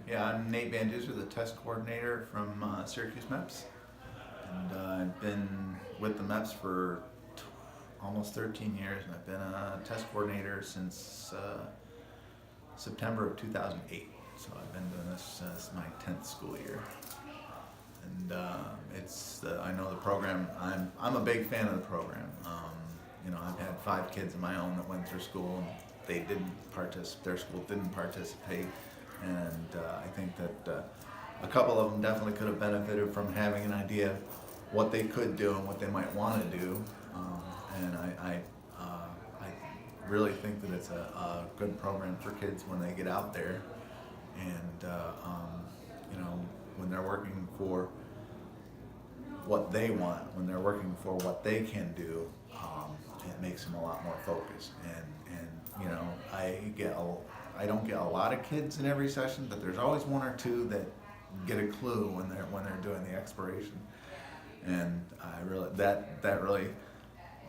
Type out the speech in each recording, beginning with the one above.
Yeah, I'm Nate VanDuser, the test coordinator from Syracuse MEPS. And I've been with the MEPS for almost 13 years, and I've been a test coordinator since September of 2008. So I've been doing this since my 10th school year. And I know the program. I'm a big fan of the program. I've had 5 kids of my own that went through school, and they didn't participate. Their school didn't participate, and I think that a couple of them definitely could have benefited from having an idea of what they could do and what they might want to do. And I really think that it's a good program for kids when they get out there, and when they're working for what they want, when they're working for what they can do, it makes them a lot more focused. And I don't get a lot of kids in every session, but there's always 1 or 2 that get a clue when they're doing the exploration, and that really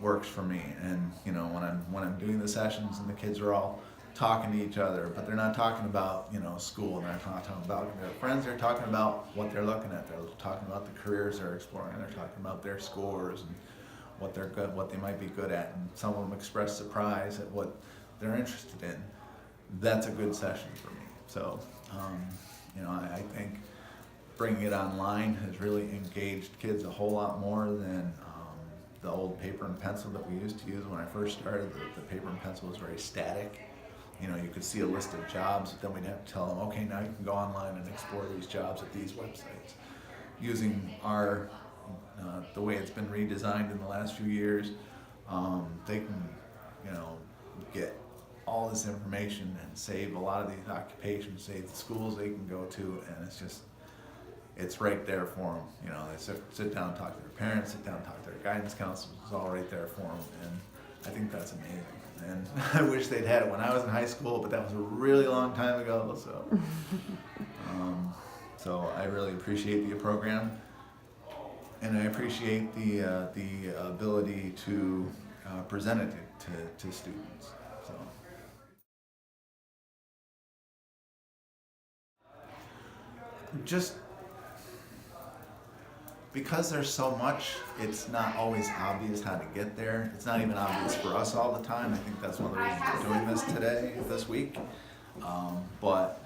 works for me. And when I'm doing the sessions and the kids are all talking to each other, but they're not talking about school, and they're not talking about their friends. They're talking about what they're looking at. They're talking about the careers they're exploring. They're talking about their scores and what they might be good at. And some of them express surprise at what they're interested in. That's a good session for me. So I think bringing it online has really engaged kids a whole lot more than the old paper and pencil that we used to use when I first started. The paper and pencil was very static. You could see a list of jobs, but then we'd have to tell them, okay, now you can go online and explore these jobs at these websites. Using the way it's been redesigned in the last few years, they can, get all this information and save a lot of these occupations, save the schools they can go to, and it's right there for them. They sit down and talk to their parents, sit down and talk to their guidance counselors. It's all right there for them, and I think that's amazing. And I wish they'd had it when I was in high school, but that was a really long time ago. So I really appreciate the program, and I appreciate the ability to present it to students. So. Just because there's so much, it's not always obvious how to get there. It's not even obvious for us all the time. I think that's one of the reasons we're doing this this week. But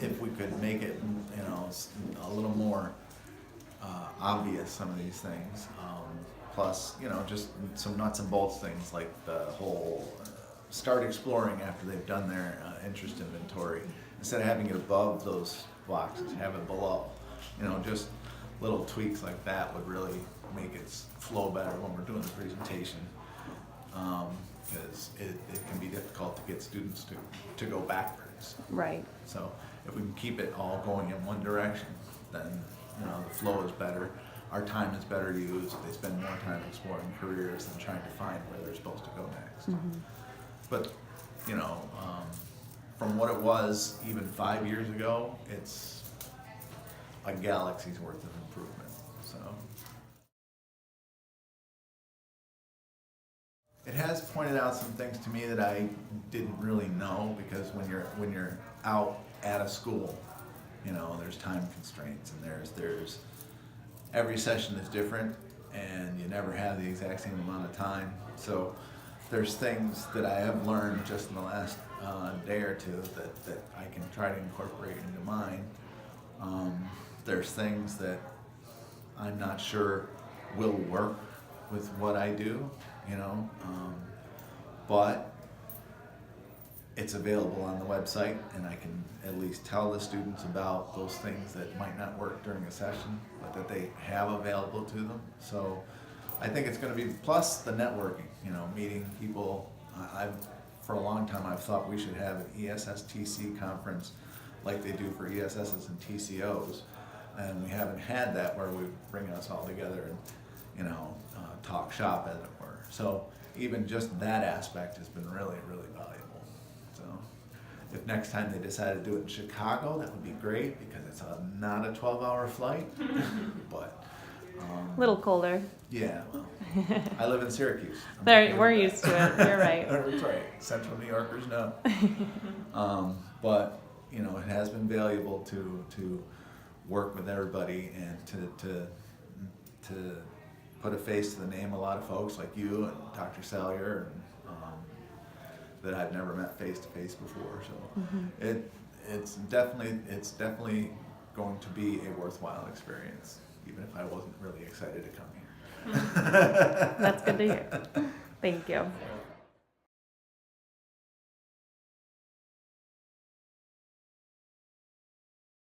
if we could make it, a little more obvious, some of these things. Plus, just some nuts and bolts things like the whole start exploring after they've done their interest inventory. Instead of having it above those boxes, have it below. Just little tweaks like that would really make it flow better when we're doing the presentation, because it can be difficult to get students to go backwards. Right. So if we can keep it all going in one direction, then the flow is better. Our time is better used. They spend more time exploring careers than trying to find where they're supposed to go next. Mm-hmm. But from what it was even 5 years ago, it's a galaxy's worth of improvement. So it has pointed out some things to me that I didn't really know, because when you're out at a school, there's time constraints, and there's every session is different, and you never have the exact same amount of time. So there's things that I have learned just in the last day or two that I can try to incorporate into mine. There's things that I'm not sure will work with what I do, but it's available on the website, and I can at least tell the students about those things that might not work during a session, but that they have available to them. So I think it's going to be, plus the networking, meeting people. For a long time, I've thought we should have an ESSTC conference like they do for ESSs and TCOs, and we haven't had that, where we bring us all together and talk shop, as it were. So even just that aspect has been really, really valuable. So if next time they decide to do it in Chicago, that would be great, because it's not a 12-hour flight, but A little colder. yeah, well, I live in Syracuse. We're used to it. You're right. That's right. Central New Yorkers know. But it has been valuable to work with everybody and to put a face to the name of a lot of folks like you and Dr. Salyer and that I've never met face to face before. So it's definitely going to be a worthwhile experience, even if I wasn't really excited to come here. That's good to hear. Thank you.